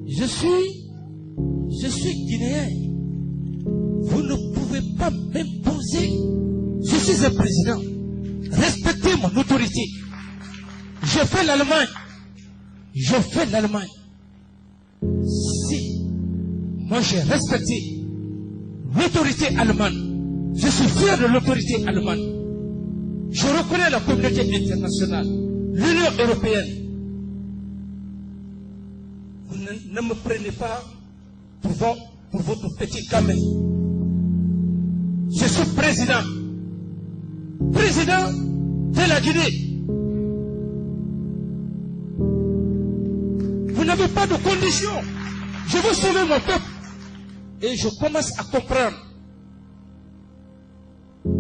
Je suis guinéen. Vous ne pouvez pas m'imposer. Je suis un président. Respectez mon autorité. Je fais l'Allemagne. Si moi j'ai respecté l'autorité allemande, je suis fier de l'autorité allemande. Je reconnais la communauté internationale, l'Union européenne. Vous ne me prenez pas pour votre petit gamin. Je suis président de la Guinée. Vous n'avez pas de conditions. Je veux sauver mon peuple. Et je commence à comprendre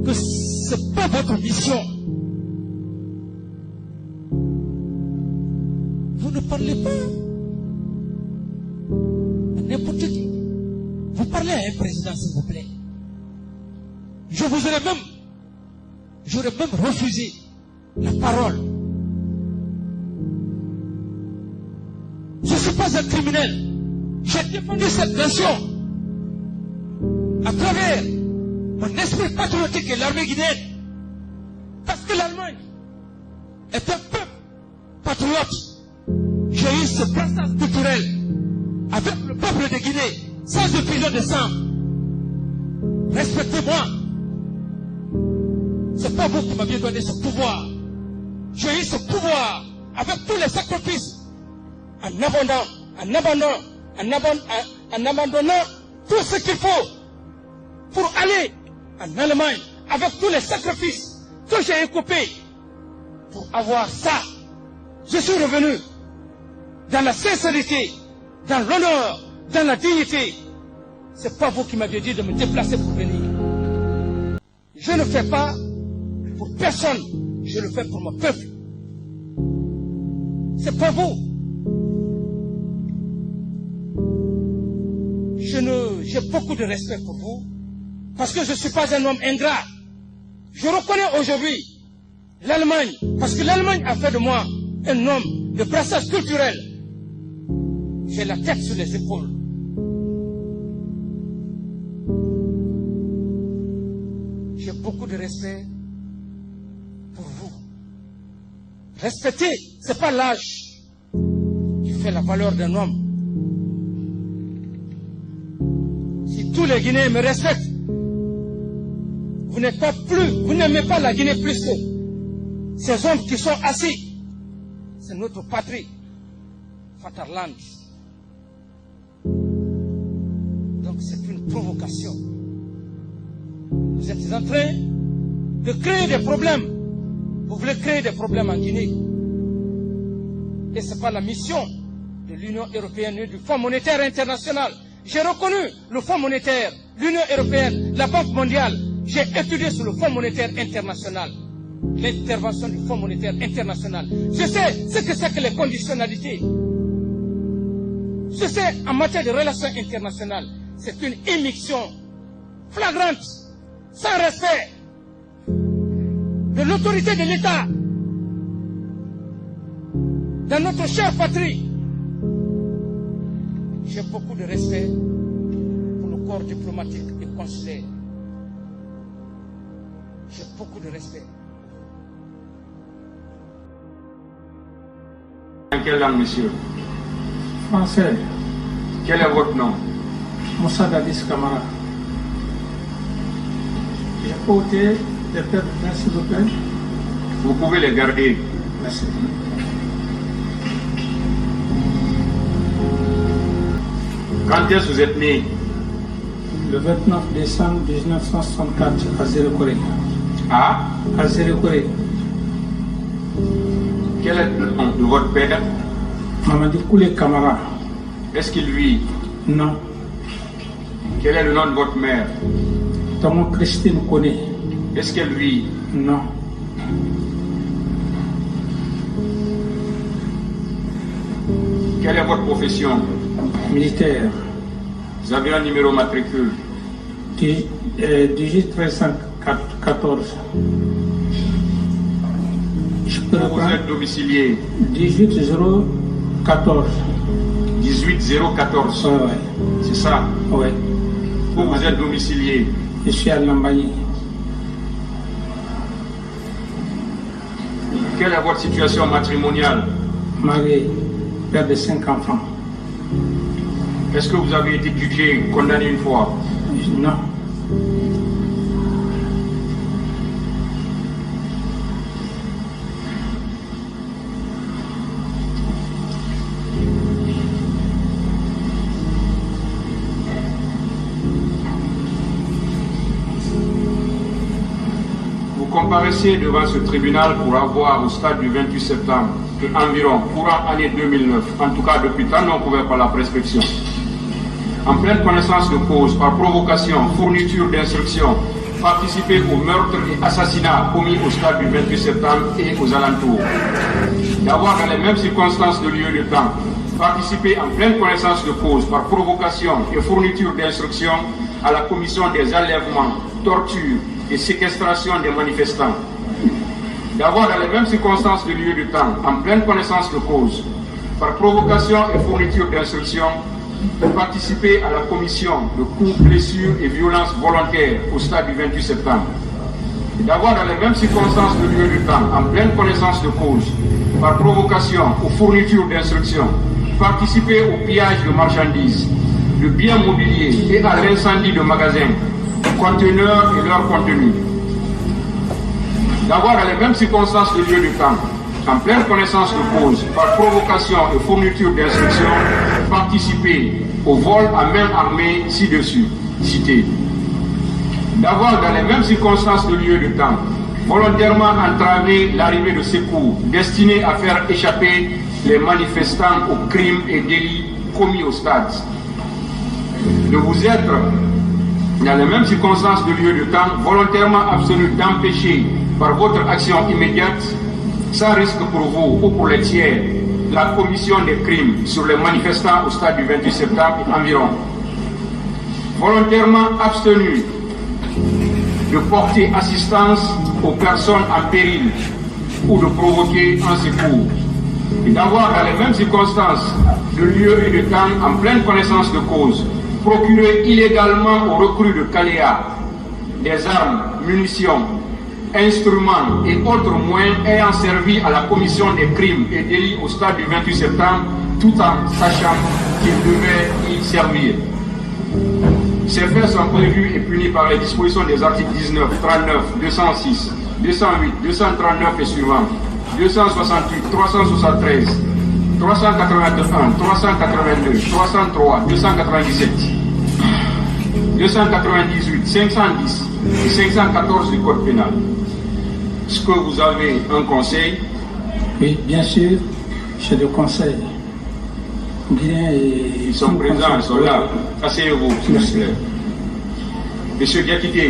que ce n'est pas votre mission. Vous ne parlez pas à n'importe qui. Vous parlez à un président, s'il vous plaît. J'aurais même refusé la parole. Je ne suis pas un criminel. J'ai défendu cette nation à travers mon esprit patriotique et l'armée guinéenne. Parce que l'Allemagne est un peuple patriote. J'ai eu ce brassage culturel avec le peuple de Guinée, sans effusion de sang. Respectez-moi. C'est pas vous qui m'aviez donné ce pouvoir. J'ai eu ce pouvoir avec tous les sacrifices. En abandonnant tout ce qu'il faut pour aller en Allemagne avec tous les sacrifices que j'ai écopés pour avoir ça. Je suis revenu dans la sincérité, dans l'honneur, dans la dignité. C'est pas vous qui m'aviez dit de me déplacer pour venir. Je ne fais pas pour personne, je le fais pour mon peuple. C'est pas vous. J'ai beaucoup de respect pour vous, parce que je ne suis pas un homme ingrat. Je reconnais aujourd'hui l'Allemagne, parce que l'Allemagne a fait de moi un homme de brassage culturel. J'ai la tête sur les épaules. J'ai beaucoup de respect pour vous. Respecter, ce n'est pas l'âge qui fait la valeur d'un homme. Si tous les Guinéens me respectent, vous n'aimez pas la Guinée plus que ces hommes qui sont assis. C'est notre patrie, Vaterland. Donc c'est une provocation. Vous êtes en train de créer des problèmes. Vous voulez créer des problèmes en Guinée. Et ce n'est pas la mission de l'Union européenne ni du Fonds monétaire international. J'ai reconnu le Fonds monétaire, l'Union européenne, la Banque mondiale. J'ai étudié sur le Fonds monétaire international, l'intervention du Fonds monétaire international. Je sais ce que c'est que les conditionnalités. Je sais en matière de relations internationales, c'est une émission flagrante, sans respect de l'autorité de l'État dans notre chère patrie. J'ai beaucoup de respect pour le corps diplomatique et consulaire. J'ai beaucoup de respect. En quelle langue, monsieur? Français. Quel est votre nom? Moussa Dadis Kamara. J'ai porté des pertes, s'il vous plaît. Vous pouvez les garder. Merci. Quand est-ce que vous êtes né? Le 29 décembre 1964 à Zérekoré. Ah? À Zérekoré. Quel est le nom de votre père? Mamadi Koulé Kamara. Est-ce qu'il vit? Non. Quel est le nom de votre mère? Tomo Christine Koné. Est-ce qu'elle vit? Non. Quelle est votre profession? Militaire. Vous avez un numéro matricule? 18 Je peux Vous reprendre. êtes domicilié? 18 014. 18 18014. Ouais. C'est ça. Ouais. Où vous êtes domicilié? Je suis à Lambaye. Quelle est votre situation matrimoniale? Marié, père de 5 enfants. Est-ce que vous avez été jugé, condamné une fois? Non. Vous comparaissez devant ce tribunal pour avoir au stade du 28 septembre environ courant année 2009, en tout cas depuis temps non couvert par la prescription, en pleine connaissance de cause, par provocation, fourniture d'instructions, participer au meurtre et assassinat commis au stade du 28 septembre et aux alentours, d'avoir dans les mêmes circonstances de lieu et de temps, participer en pleine connaissance de cause, par provocation et fourniture d'instructions à la commission des enlèvements, tortures et séquestration des manifestants, d'avoir dans les mêmes circonstances de lieu et de temps, en pleine connaissance de cause, par provocation et fourniture d'instructions, participer à la commission de coups, blessures et violences volontaires au stade du 28 septembre, et d'avoir dans les mêmes circonstances de lieu et de temps, en pleine connaissance de cause, par provocation ou fourniture d'instructions, participer au pillage de marchandises, de biens mobiliers et à l'incendie de magasins, conteneurs et leur contenu, d'avoir dans les mêmes circonstances de lieu et de temps, en pleine connaissance de cause, par provocation et fourniture d'instructions, participer au vol à main armée ci-dessus, cité. D'avoir dans les mêmes circonstances de lieu et de temps, volontairement entravé l'arrivée de secours destinés à faire échapper les manifestants aux crimes et délits commis au stade. De vous être, dans les mêmes circonstances de lieu et de temps, volontairement abstenu d'empêcher par votre action immédiate, sans risque pour vous ou pour les tiers, la commission des crimes sur les manifestants au stade du 28 septembre et environ. Volontairement abstenu de porter assistance aux personnes en péril ou de provoquer un secours. Et d'avoir dans les mêmes circonstances de lieu et de temps, en pleine connaissance de cause, procuré illégalement aux recrues de Caléa des armes, munitions, instruments et autres moyens ayant servi à la commission des crimes et délits au stade du 28 septembre, tout en sachant qu'ils devaient y servir. Ces faits sont prévus et punis par les dispositions des articles 19, 39, 206, 208, 239 et suivants, 268, 373, 381, 382, 303, 297, 298, 510 et 514 du Code pénal. Est-ce que vous avez un conseil? Oui, bien sûr, j'ai des conseils. Ils sont présents, ils sont là. Asseyez-vous, s'il vous plaît. Monsieur Diakité.